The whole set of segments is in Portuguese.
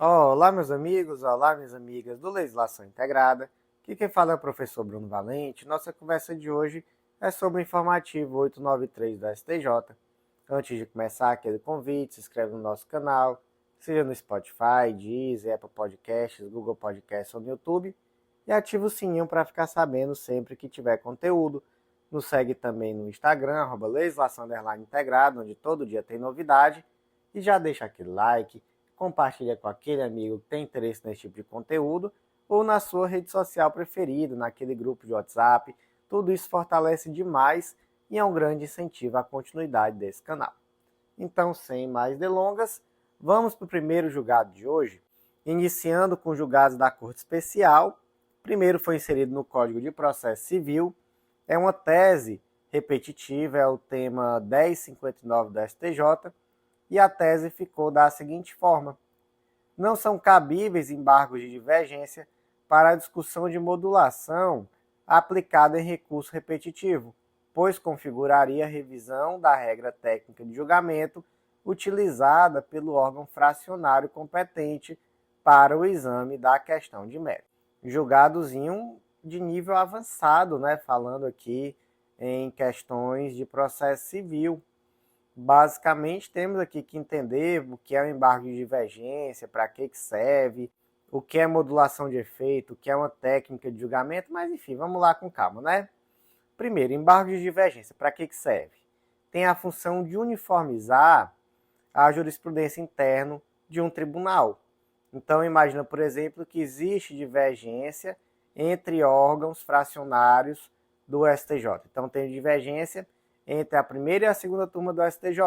Olá, meus amigos, olá, minhas amigas do Legislação Integrada. Aqui quem fala é o professor Bruno Valente. Nossa conversa de hoje é sobre o informativo 893 do STJ. Antes de começar, aquele convite, se inscreve no nosso canal, seja no Spotify, Deezer, Apple Podcasts, Google Podcasts ou no YouTube, e ativa o sininho para ficar sabendo sempre que tiver conteúdo. Nos segue também no Instagram, @legislação_integrada, onde todo dia tem novidade. E já deixa aquele like, compartilha com aquele amigo que tem interesse nesse tipo de conteúdo ou na sua rede social preferida, naquele grupo de WhatsApp. Tudo isso fortalece demais e é um grande incentivo à continuidade desse canal. Então, sem mais delongas, vamos para o primeiro julgado de hoje, iniciando com julgados da Corte Especial. Primeiro foi inserido no Código de Processo Civil, é uma tese repetitiva, é o tema 1059 do STJ, e a tese ficou da seguinte forma: não são cabíveis embargos de divergência para a discussão de modulação aplicada em recurso repetitivo, pois configuraria a revisão da regra técnica de julgamento utilizada pelo órgão fracionário competente para o exame da questão de mérito. Julgadozinho de nível avançado, né? Falando aqui em questões de processo civil. Basicamente, temos aqui que entender o que é o embargo de divergência, para que serve, o que é modulação de efeito, o que é uma técnica de julgamento, mas enfim, vamos lá com calma, né? Primeiro, embargo de divergência, para que serve? Tem a função de uniformizar a jurisprudência interna de um tribunal. Então, imagina, por exemplo, que existe divergência entre órgãos fracionários do STJ. Então, tem divergência entre a primeira e a segunda turma do STJ.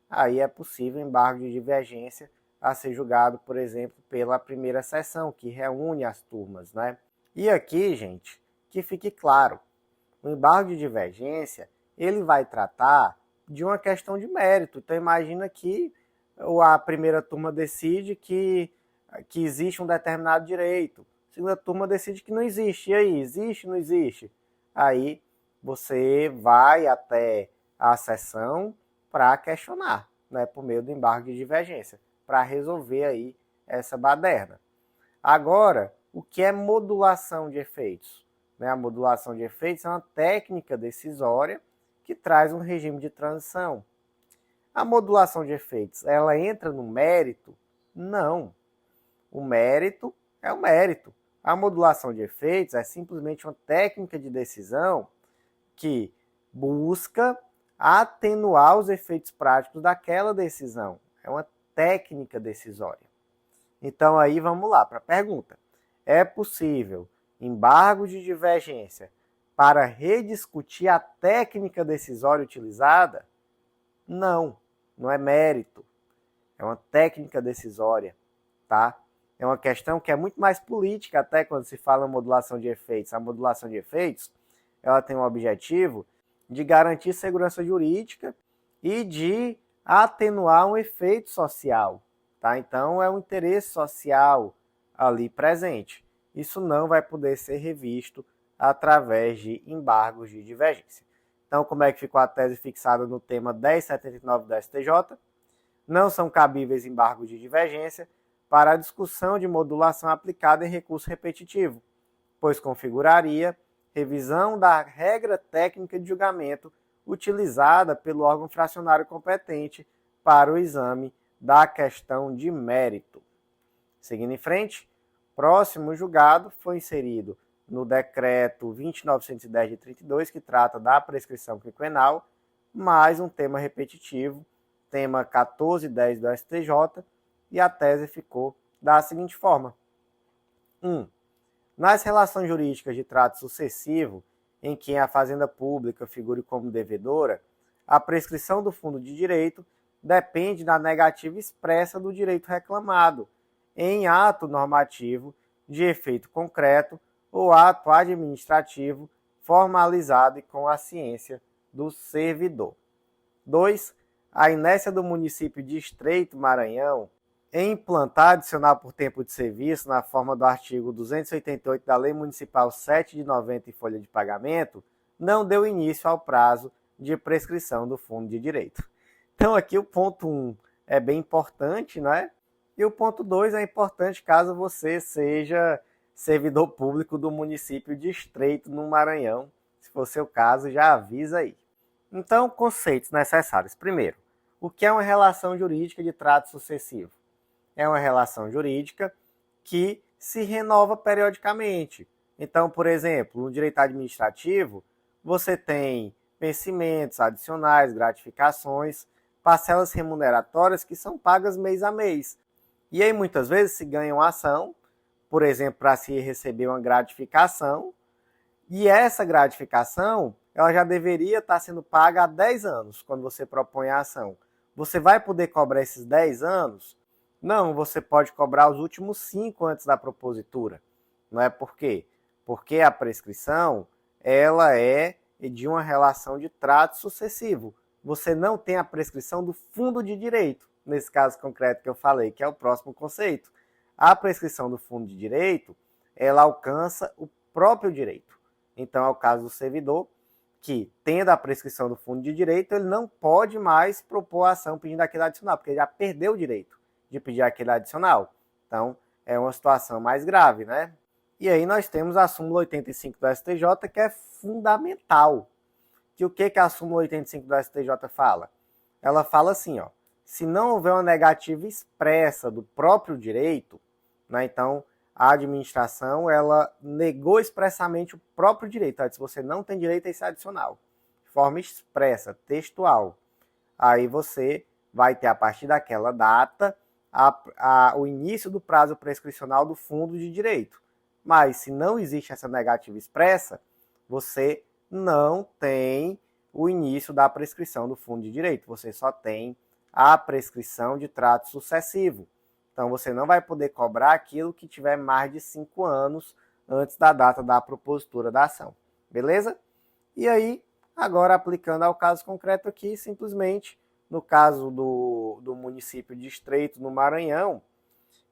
Aí é possível embargo de divergência a ser julgado, por exemplo, pela primeira sessão, que reúne as turmas, né? E aqui, gente, que fique claro, o embargo de divergência, ele vai tratar de uma questão de mérito. Então, imagina que a primeira turma decide que existe um determinado direito. A segunda turma decide que não existe. E aí, existe ou não existe? Aí você vai até a sessão para questionar, né, por meio do embargo de divergência, para resolver aí essa baderna. Agora, o que é modulação de efeitos? A modulação de efeitos é uma técnica decisória que traz um regime de transição. A modulação de efeitos, ela entra no mérito? Não. O mérito é o mérito. A modulação de efeitos é simplesmente uma técnica de decisão que busca atenuar os efeitos práticos daquela decisão. É uma técnica decisória. Então aí vamos lá para a pergunta. É possível embargo de divergência para rediscutir a técnica decisória utilizada? Não, não é mérito. É uma técnica decisória, tá? É uma questão que é muito mais política até quando se fala em modulação de efeitos. A modulação de efeitos, ela tem o objetivo de garantir segurança jurídica e de atenuar um efeito social, tá? Então, é um interesse social ali presente. Isso não vai poder ser revisto através de embargos de divergência. Então, como é que ficou a tese fixada no tema 1079 da STJ? Não são cabíveis embargos de divergência para a discussão de modulação aplicada em recurso repetitivo, pois configuraria revisão da regra técnica de julgamento utilizada pelo órgão fracionário competente para o exame da questão de mérito. Seguindo em frente, próximo julgado foi inserido no decreto 20.910 de 32, que trata da prescrição quinquenal, mais um tema repetitivo, tema 1410 do STJ, e a tese ficou da seguinte forma. 1. Nas relações jurídicas de trato sucessivo, em que a fazenda pública figure como devedora, a prescrição do fundo de direito depende da negativa expressa do direito reclamado, em ato normativo de efeito concreto ou ato administrativo formalizado e com a ciência do servidor. 2. A inércia do município de Estreito Maranhão em implantar adicional por tempo de serviço na forma do artigo 288 da Lei Municipal 7 de 90 em folha de pagamento, não deu início ao prazo de prescrição do fundo de direito. Então aqui o ponto 1 é bem importante, né? E o ponto 2 é importante caso você seja servidor público do município de Estreito, no Maranhão. Se for seu caso, já avisa aí. Então, conceitos necessários. Primeiro, o que é uma relação jurídica de trato sucessivo? É uma relação jurídica que se renova periodicamente. Então, por exemplo, no direito administrativo, você tem vencimentos adicionais, gratificações, parcelas remuneratórias que são pagas mês a mês. E aí, muitas vezes, se ganha uma ação, por exemplo, para se receber uma gratificação, e essa gratificação ela já deveria estar sendo paga há 10 anos, quando você propõe a ação. Você vai poder cobrar esses 10 anos? Não, você pode cobrar os últimos 5 antes da propositura. Não é por quê? Porque a prescrição ela é de uma relação de trato sucessivo. Você não tem a prescrição do fundo de direito, nesse caso concreto que eu falei, que é o próximo conceito. A prescrição do fundo de direito, ela alcança o próprio direito. Então, é o caso do servidor, que, tendo a prescrição do fundo de direito, ele não pode mais propor a ação pedindo aquele adicional, porque ele já perdeu o direito de pedir aquele adicional. Então, é uma situação mais grave, né? E aí nós temos a súmula 85 do STJ, que é fundamental. Que o que a súmula 85 do STJ fala? Ela fala assim, ó, se não houver uma negativa expressa do próprio direito, né, então a administração ela negou expressamente o próprio direito. Se você não tem direito a esse adicional, de forma expressa, textual, aí você vai ter a partir daquela data o início do prazo prescricional do fundo de direito. Mas se não existe essa negativa expressa, você não tem o início da prescrição do fundo de direito. Você só tem a prescrição de trato sucessivo. Então, você não vai poder cobrar aquilo que tiver mais de 5 anos antes da data da propositura da ação. Beleza? E aí, agora aplicando ao caso concreto aqui, simplesmente, no caso do município de Estreito, no Maranhão,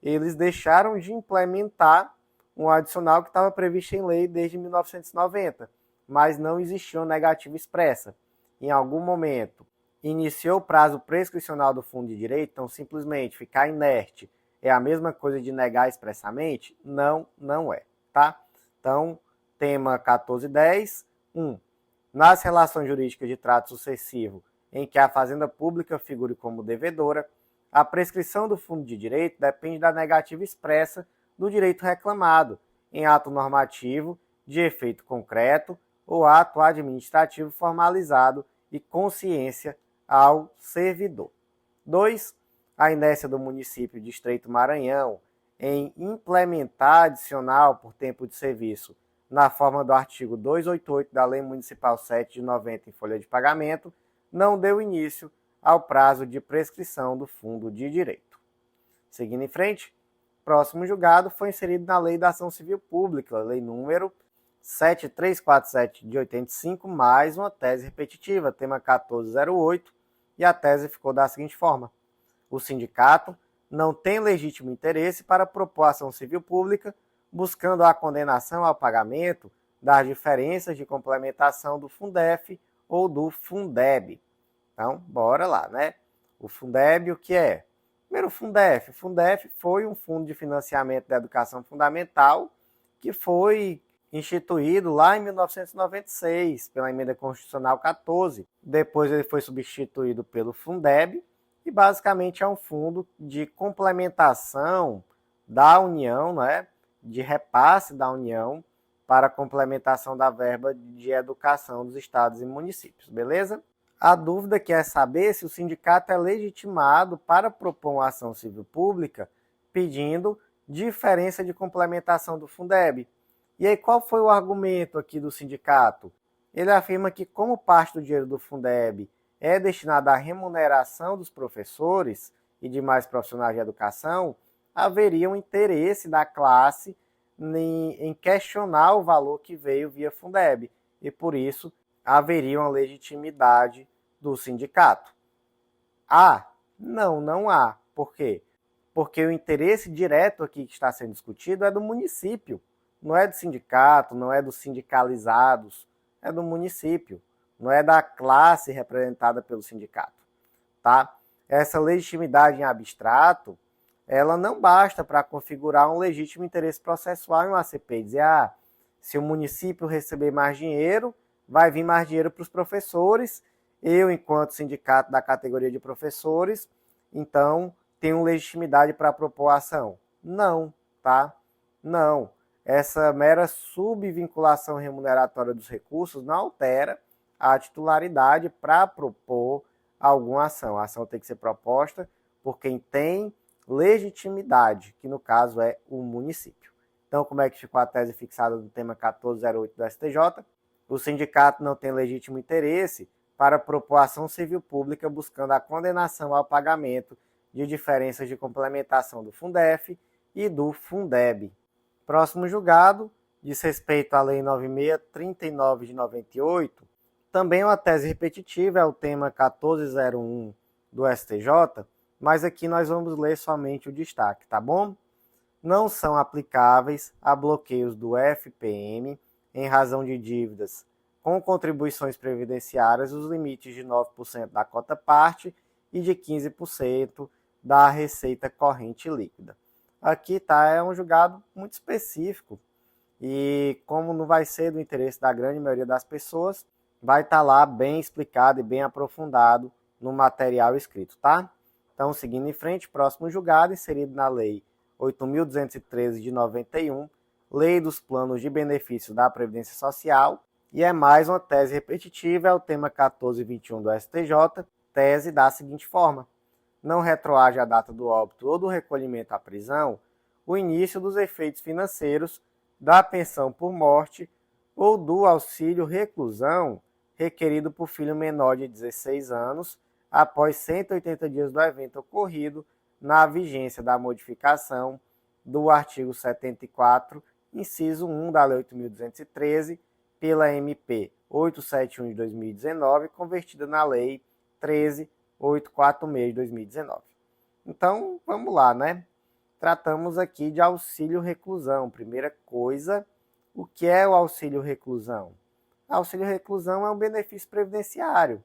eles deixaram de implementar um adicional que estava previsto em lei desde 1990, mas não existia uma negativa expressa. Em algum momento, iniciou o prazo prescricional do fundo de direito, então simplesmente ficar inerte é a mesma coisa de negar expressamente? Não, não é, tá? Então, tema 1410, 1. Nas relações jurídicas de trato sucessivo em que a fazenda pública figure como devedora, a prescrição do fundo de direito depende da negativa expressa do direito reclamado em ato normativo de efeito concreto ou ato administrativo formalizado e consciência ao servidor. 2. A inércia do município de Estreito Maranhão em implementar adicional por tempo de serviço na forma do artigo 288 da Lei Municipal 7 de 90 em folha de pagamento, não deu início ao prazo de prescrição do fundo de direito. Seguindo em frente, próximo julgado foi inserido na Lei da Ação Civil Pública, lei número 7347 de 85, mais uma tese repetitiva, tema 1408, e a tese ficou da seguinte forma: o sindicato não tem legítimo interesse para propor ação civil pública buscando a condenação ao pagamento das diferenças de complementação do Fundef ou do Fundeb. Então, bora lá, né? O Fundeb, o que é? Primeiro, o Fundef. O Fundef foi um fundo de financiamento da educação fundamental que foi instituído lá em 1996, pela Emenda Constitucional 14. Depois ele foi substituído pelo Fundeb e basicamente é um fundo de complementação da União, né? De repasse da União para a complementação da verba de educação dos estados e municípios, beleza? A dúvida que é saber se o sindicato é legitimado para propor uma ação civil pública pedindo diferença de complementação do Fundeb. E aí qual foi o argumento aqui do sindicato? Ele afirma que como parte do dinheiro do Fundeb é destinada à remuneração dos professores e demais profissionais de educação, haveria um interesse da classe em questionar o valor que veio via Fundeb, e por isso haveria uma legitimidade do sindicato. Há? Não, não há. Por quê? Porque o interesse direto aqui que está sendo discutido é do município, não é do sindicato, não é dos sindicalizados, é do município, não é da classe representada pelo sindicato, tá? Essa legitimidade em abstrato ela não basta para configurar um legítimo interesse processual em um ACP. Dizer, se o município receber mais dinheiro, vai vir mais dinheiro para os professores, eu, enquanto sindicato da categoria de professores, então tenho legitimidade para propor a ação. Não, tá? Não. Essa mera subvinculação remuneratória dos recursos não altera a titularidade para propor alguma ação. A ação tem que ser proposta por quem tem legitimidade, que no caso é o município. Então, como é que ficou a tese fixada do tema 1408 do STJ? O sindicato não tem legítimo interesse para propor ação civil pública buscando a condenação ao pagamento de diferenças de complementação do Fundef e do Fundeb. Próximo julgado diz respeito à Lei 9639 de 98, também uma tese repetitiva, é o tema 1401 do STJ, mas aqui nós vamos ler somente o destaque, tá bom? Não são aplicáveis a bloqueios do FPM em razão de dívidas com contribuições previdenciárias os limites de 9% da cota parte e de 15% da receita corrente líquida. Aqui é um julgado muito específico e como não vai ser do interesse da grande maioria das pessoas, vai estar lá bem explicado e bem aprofundado no material escrito, tá? Então, seguindo em frente, próximo julgado, inserido na Lei 8.213 de 91, Lei dos Planos de Benefícios da Previdência Social, e é mais uma tese repetitiva, é o tema 1421 do STJ, tese da seguinte forma: não retroage à data do óbito ou do recolhimento à prisão o início dos efeitos financeiros da pensão por morte ou do auxílio reclusão requerido por filho menor de 16 anos após 180 dias do evento ocorrido na vigência da modificação do artigo 74, inciso 1 da Lei 8.213, pela MP 871 de 2019, convertida na Lei 13.846 de 2019. Então, vamos lá, né? Tratamos aqui de auxílio reclusão. Primeira coisa, o que é o auxílio reclusão? Auxílio reclusão é um benefício previdenciário,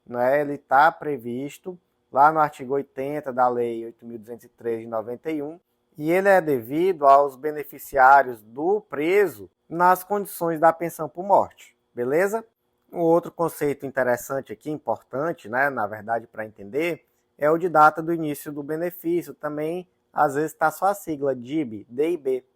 né? Ele está previsto lá no artigo 80 da Lei 8.203 de 91, e ele é devido aos beneficiários do preso nas condições da pensão por morte, beleza? Um outro conceito interessante aqui, importante, né, na verdade, para entender, é o de data do início do benefício. Também, às vezes, está só a sigla DIB, DIB.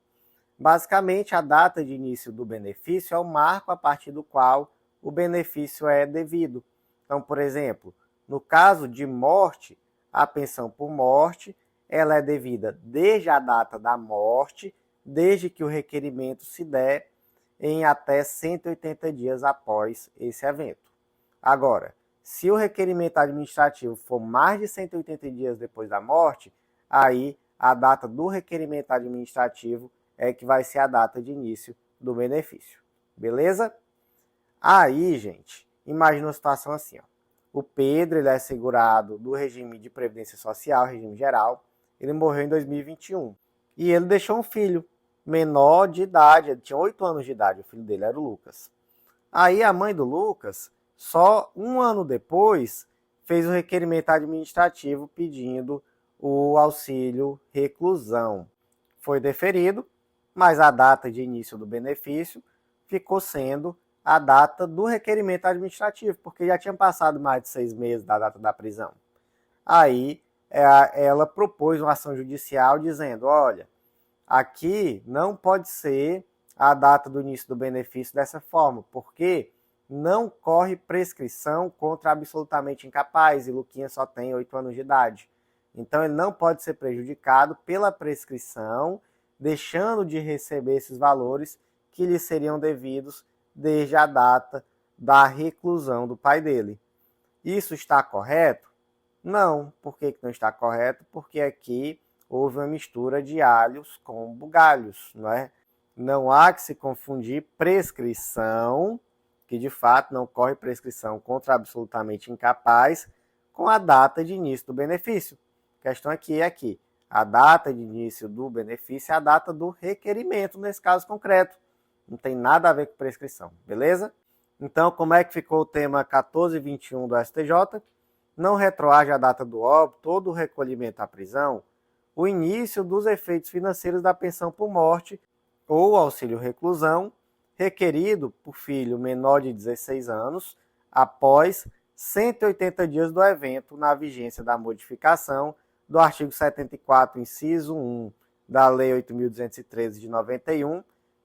Basicamente, a data de início do benefício é o marco a partir do qual o benefício é devido. Então, por exemplo, no caso de morte, a pensão por morte, ela é devida desde a data da morte, desde que o requerimento se der em até 180 dias após esse evento. Agora, se o requerimento administrativo for mais de 180 dias depois da morte, aí a data do requerimento administrativo é que vai ser a data de início do benefício. Beleza? Aí, gente, imagina uma situação assim, ó. O Pedro, ele é segurado do regime de previdência social, regime geral. Ele morreu em 2021. E ele deixou um filho menor de idade, ele tinha 8 anos de idade, o filho dele era o Lucas. Aí a mãe do Lucas, só um ano depois, fez o requerimento administrativo pedindo o auxílio reclusão. Foi deferido, mas a data de início do benefício ficou sendo a data do requerimento administrativo, porque já tinha passado mais de 6 meses da data da prisão. Aí ela propôs uma ação judicial dizendo, olha, aqui não pode ser a data do início do benefício dessa forma, porque não corre prescrição contra absolutamente incapaz, e Luquinha só tem 8 anos de idade. Então ele não pode ser prejudicado pela prescrição, deixando de receber esses valores que lhe seriam devidos desde a data da reclusão do pai dele. Isso está correto? Não. Por que não está correto? Porque aqui houve uma mistura de alhos com bugalhos, não é? Não há que se confundir prescrição, que de fato não corre prescrição contra absolutamente incapaz, com a data de início do benefício. A questão aqui é que a data de início do benefício é a data do requerimento, nesse caso concreto. Não tem nada a ver com prescrição, beleza? Então, como é que ficou o tema 1421 do STJ? Não retroage a data do óbito ou do recolhimento à prisão o início dos efeitos financeiros da pensão por morte ou auxílio reclusão requerido por filho menor de 16 anos após 180 dias do evento na vigência da modificação do artigo 74, inciso 1 da Lei 8.213 de 91,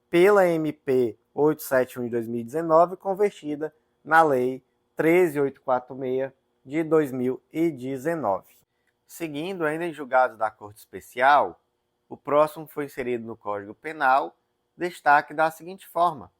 pela MP 871 de 2019, convertida na Lei 13.846 de 2019. Seguindo ainda em julgados da Corte Especial, o próximo foi inserido no Código Penal, destaque da seguinte forma: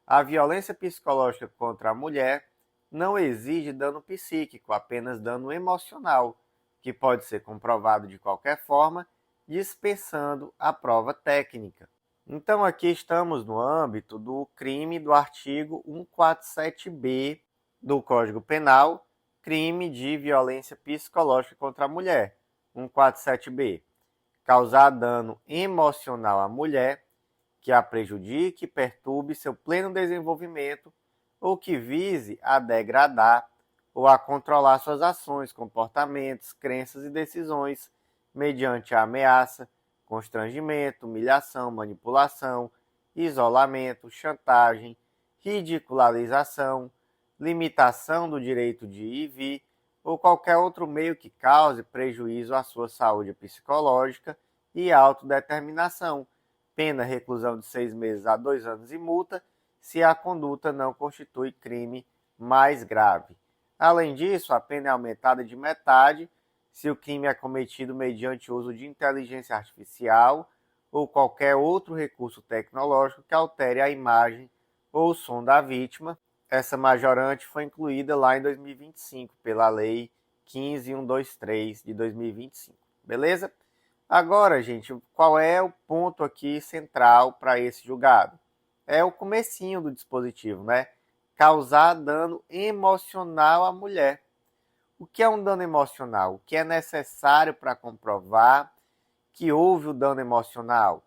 a violência psicológica contra a mulher não exige dano psíquico, apenas dano emocional, que pode ser comprovado de qualquer forma, dispensando a prova técnica. Então aqui estamos no âmbito do crime do artigo 147b do Código Penal, crime de violência psicológica contra a mulher. 147b. Causar dano emocional à mulher que a prejudique, perturbe seu pleno desenvolvimento ou que vise a degradar ou a controlar suas ações, comportamentos, crenças e decisões mediante a ameaça, constrangimento, humilhação, manipulação, isolamento, chantagem, ridicularização, limitação do direito de ir e vir ou qualquer outro meio que cause prejuízo à sua saúde psicológica e autodeterminação, pena reclusão de 6 meses a 2 anos e multa, se a conduta não constitui crime mais grave. Além disso, a pena é aumentada de metade se o crime é cometido mediante o uso de inteligência artificial ou qualquer outro recurso tecnológico que altere a imagem ou o som da vítima. Essa majorante foi incluída lá em 2025 pela Lei 15.123 de 2025. Beleza? Agora, gente, qual é o ponto aqui central para esse julgado? É o comecinho do dispositivo, né? Causar dano emocional à mulher. O que é um dano emocional? O que é necessário para comprovar que houve o dano emocional?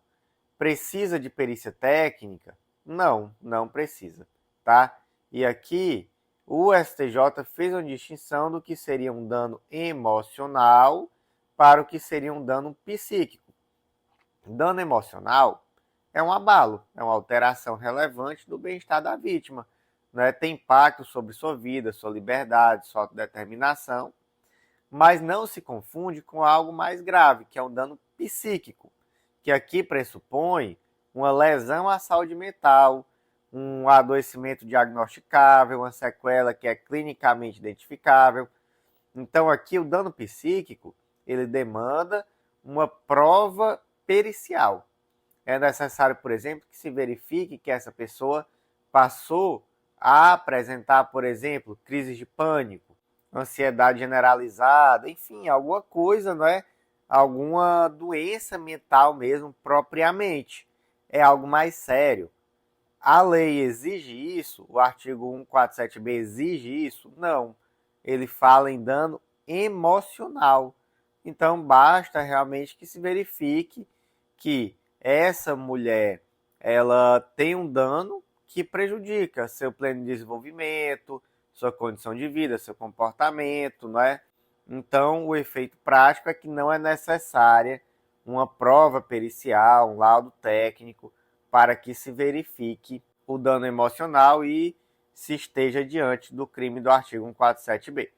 Precisa de perícia técnica? Não, não precisa, tá? E aqui o STJ fez uma distinção do que seria um dano emocional para o que seria um dano psíquico. Dano emocional é um abalo, é uma alteração relevante do bem-estar da vítima, né? Tem impacto sobre sua vida, sua liberdade, sua autodeterminação, mas não se confunde com algo mais grave, que é um dano psíquico, que aqui pressupõe uma lesão à saúde mental, um adoecimento diagnosticável, uma sequela que é clinicamente identificável. Então aqui o dano psíquico, ele demanda uma prova pericial. É necessário, por exemplo, que se verifique que essa pessoa passou a apresentar, por exemplo, crises de pânico, ansiedade generalizada, enfim, alguma coisa, né? Alguma doença mental mesmo, propriamente. É algo mais sério. A lei exige isso? O artigo 147b exige isso? Não. Ele fala em dano emocional. Então, basta realmente que se verifique que essa mulher ela tem um dano que prejudica seu pleno desenvolvimento, sua condição de vida, seu comportamento, não é? Então, o efeito prático é que não é necessária uma prova pericial, um laudo técnico, para que se verifique o dano emocional e se esteja diante do crime do artigo 147b.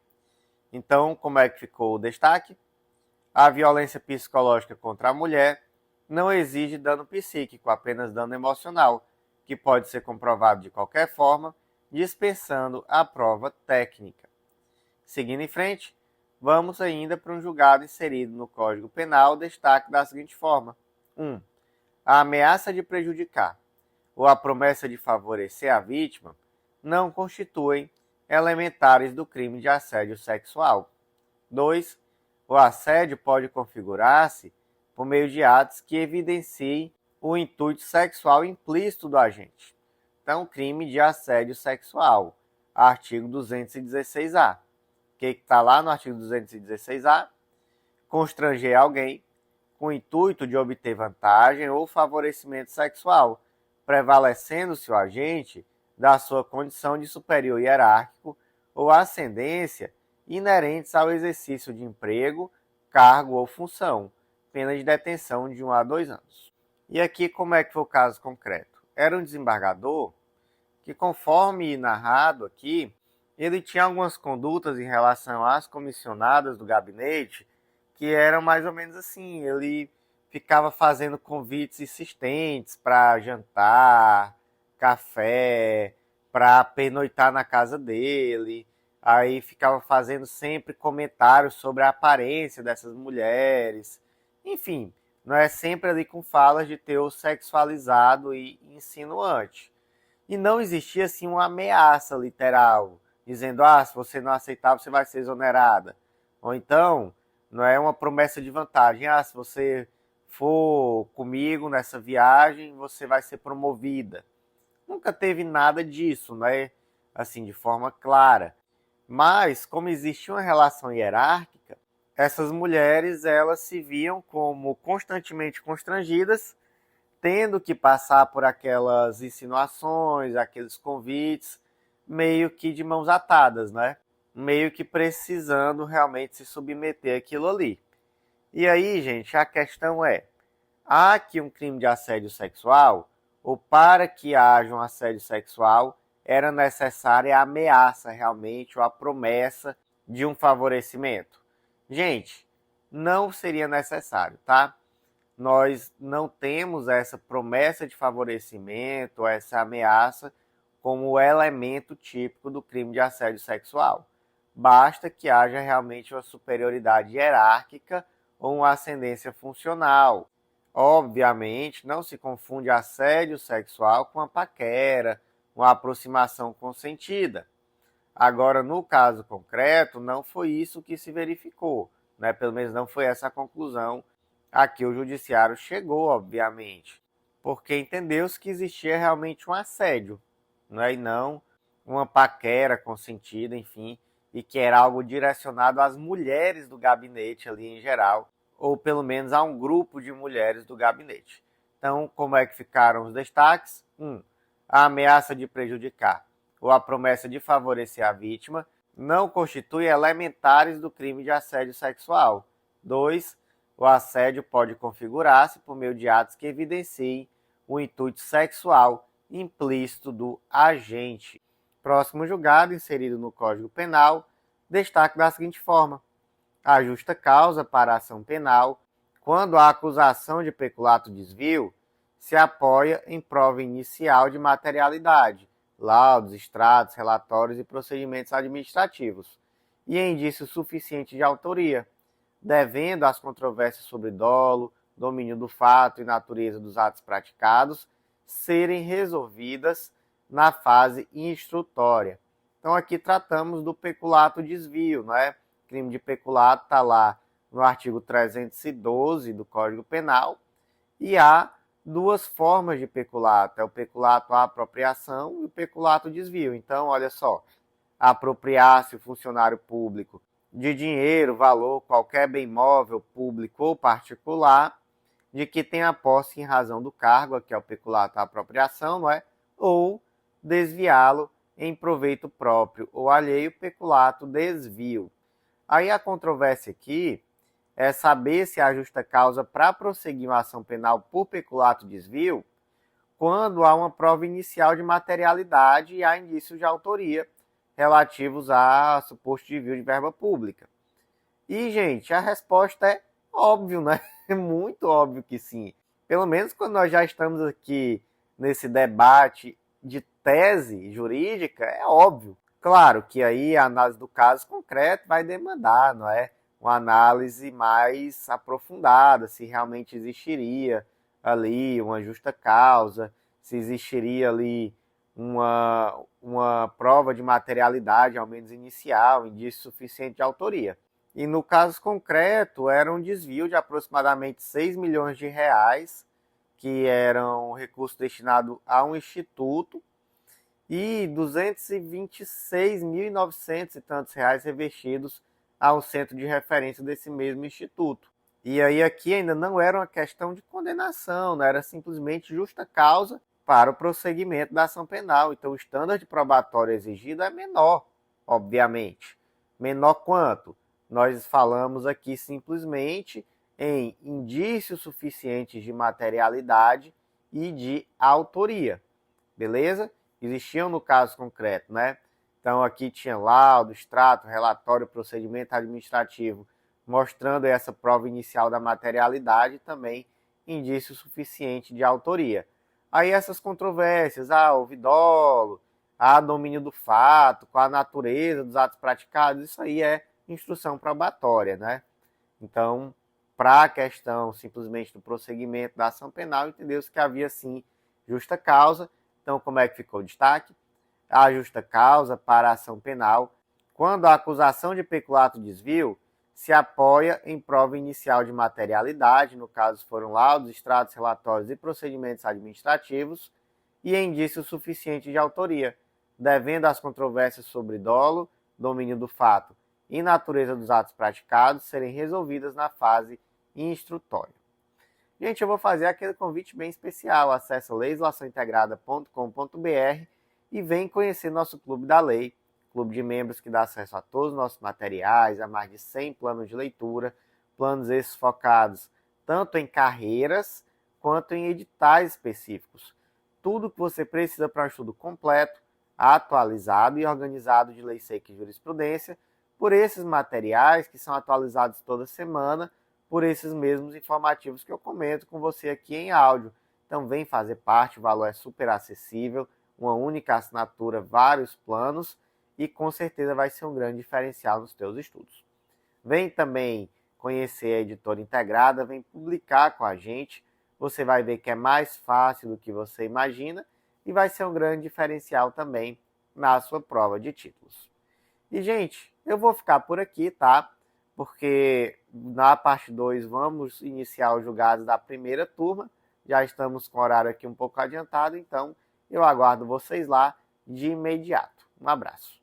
Então, como é que ficou o destaque? A violência psicológica contra a mulher não exige dano psíquico, apenas dano emocional, que pode ser comprovado de qualquer forma, dispensando a prova técnica. Seguindo em frente, vamos ainda para um julgado inserido no Código Penal, destaque da seguinte forma: 1. A ameaça de prejudicar ou a promessa de favorecer a vítima não constituem elementares do crime de assédio sexual. 2. O assédio pode configurar-se por meio de atos que evidenciem o intuito sexual implícito do agente. Então, crime de assédio sexual, artigo 216-A. O que está lá no artigo 216-A? Constranger alguém com o intuito de obter vantagem ou favorecimento sexual, prevalecendo-se o agente da sua condição de superior hierárquico ou ascendência inerentes ao exercício de emprego, cargo ou função, pena de detenção de 1 a 2 anos. E aqui como é que foi o caso concreto? Era um desembargador que, conforme narrado aqui, ele tinha algumas condutas em relação às comissionadas do gabinete que eram mais ou menos assim, ele ficava fazendo convites insistentes para jantar, café, para pernoitar na casa dele, aí ficava fazendo sempre comentários sobre a aparência dessas mulheres, enfim, não é sempre ali com falas de teor sexualizado e insinuante. E não existia assim uma ameaça literal, dizendo, se você não aceitar, você vai ser exonerada. Ou então, não é uma promessa de vantagem, se você for comigo nessa viagem, você vai ser promovida. Nunca teve nada disso, não é assim, de forma clara. Mas, como existia uma relação hierárquica, essas mulheres, elas se viam como constantemente constrangidas, tendo que passar por aquelas insinuações, aqueles convites, meio que de mãos atadas, né? Meio que precisando realmente se submeter àquilo ali. E aí, gente, a questão é, há aqui um crime de assédio sexual, ou para que haja um assédio sexual, era necessária a ameaça realmente, ou a promessa de um favorecimento? Gente, não seria necessário, tá? Nós não temos essa promessa de favorecimento, essa ameaça como elemento típico do crime de assédio sexual. Basta que haja realmente uma superioridade hierárquica ou uma ascendência funcional. Obviamente, não se confunde assédio sexual com a paquera, uma aproximação consentida. Agora, no caso concreto, não foi isso que se verificou, né? Pelo menos não foi essa a conclusão a que o judiciário chegou, obviamente, porque entendeu-se que existia realmente um assédio, né? E não uma paquera consentida, enfim, e que era algo direcionado às mulheres do gabinete ali em geral, ou pelo menos a um grupo de mulheres do gabinete. Então, como é que ficaram os destaques? 1. A ameaça de prejudicar ou a promessa de favorecer a vítima não constitui elementares do crime de assédio sexual. 2. O assédio pode configurar-se por meio de atos que evidenciem o intuito sexual implícito do agente. Próximo julgado, inserido no Código Penal, destaque da seguinte forma: a justa causa para a ação penal, quando a acusação de peculato desvio se apoia em prova inicial de materialidade, laudos, extratos, relatórios e procedimentos administrativos, e em indício suficiente de autoria, devendo as controvérsias sobre dolo, domínio do fato e natureza dos atos praticados serem resolvidas na fase instrutória. Então aqui tratamos do peculato desvio, não é? Crime de peculato está lá no artigo 312 do Código Penal, e há duas formas de peculato, é o peculato à apropriação e o peculato desvio. Então, olha só, apropriar-se o funcionário público de dinheiro, valor, qualquer bem móvel, público ou particular, de que tenha posse em razão do cargo, aqui é o peculato à apropriação, não é? Ou desviá-lo em proveito próprio ou alheio, peculato desvio. Aí a controvérsia aqui é saber se há justa causa para prosseguir uma ação penal por peculato desvio quando há uma prova inicial de materialidade e há indícios de autoria relativos a suposto desvio de verba pública. E, gente, a resposta é óbvio, né? É muito óbvio que sim. Pelo menos quando nós já estamos aqui nesse debate de tese jurídica, é óbvio. Claro que aí a análise do caso concreto vai demandar, não é? Uma análise mais aprofundada, se realmente existiria ali uma justa causa, se existiria ali uma prova de materialidade, ao menos inicial, indício suficiente de autoria. E no caso concreto, era um desvio de aproximadamente 6 milhões de reais, que eram recursos destinados a um instituto, e 226.900 e tantos reais revestidos a um centro de referência desse mesmo instituto. E aí aqui ainda não era uma questão de condenação, não era simplesmente justa causa para o prosseguimento da ação penal. Então o estándar probatório exigido é menor, obviamente. Menor quanto? Nós falamos aqui simplesmente em indícios suficientes de materialidade e de autoria, beleza? Existiam no caso concreto, né? Então aqui tinha laudo, extrato, relatório, procedimento administrativo, mostrando essa prova inicial da materialidade e também indício suficiente de autoria. Aí essas controvérsias, houve dolo, há domínio do fato, qual a natureza dos atos praticados, isso aí é instrução probatória, né? Então, para a questão simplesmente do prosseguimento da ação penal, entendeu-se que havia sim justa causa. Então, como é que ficou o destaque? A justa causa para a ação penal, quando a acusação de peculato desvio se apoia em prova inicial de materialidade, no caso foram laudos, extratos, relatórios e procedimentos administrativos, e em indício suficiente de autoria, devendo as controvérsias sobre dolo, domínio do fato e natureza dos atos praticados serem resolvidas na fase instrutória. Gente, eu vou fazer aquele convite bem especial. Acesse legislaçãointegrada.com.br e vem conhecer nosso Clube da Lei, clube de membros que dá acesso a todos os nossos materiais, a mais de 100 planos de leitura, planos esses focados tanto em carreiras quanto em editais específicos. Tudo que você precisa para um estudo completo, atualizado e organizado de lei seca e jurisprudência, por esses materiais que são atualizados toda semana, por esses mesmos informativos que eu comento com você aqui em áudio. Então vem fazer parte, o valor é super acessível, uma única assinatura, vários planos, e com certeza vai ser um grande diferencial nos teus estudos. Vem também conhecer a editora integrada, vem publicar com a gente, você vai ver que é mais fácil do que você imagina e vai ser um grande diferencial também na sua prova de títulos. E, gente, eu vou ficar por aqui, tá? Porque na parte 2 vamos iniciar os julgados da primeira turma. Já estamos com o horário aqui um pouco adiantado, então eu aguardo vocês lá de imediato. Um abraço.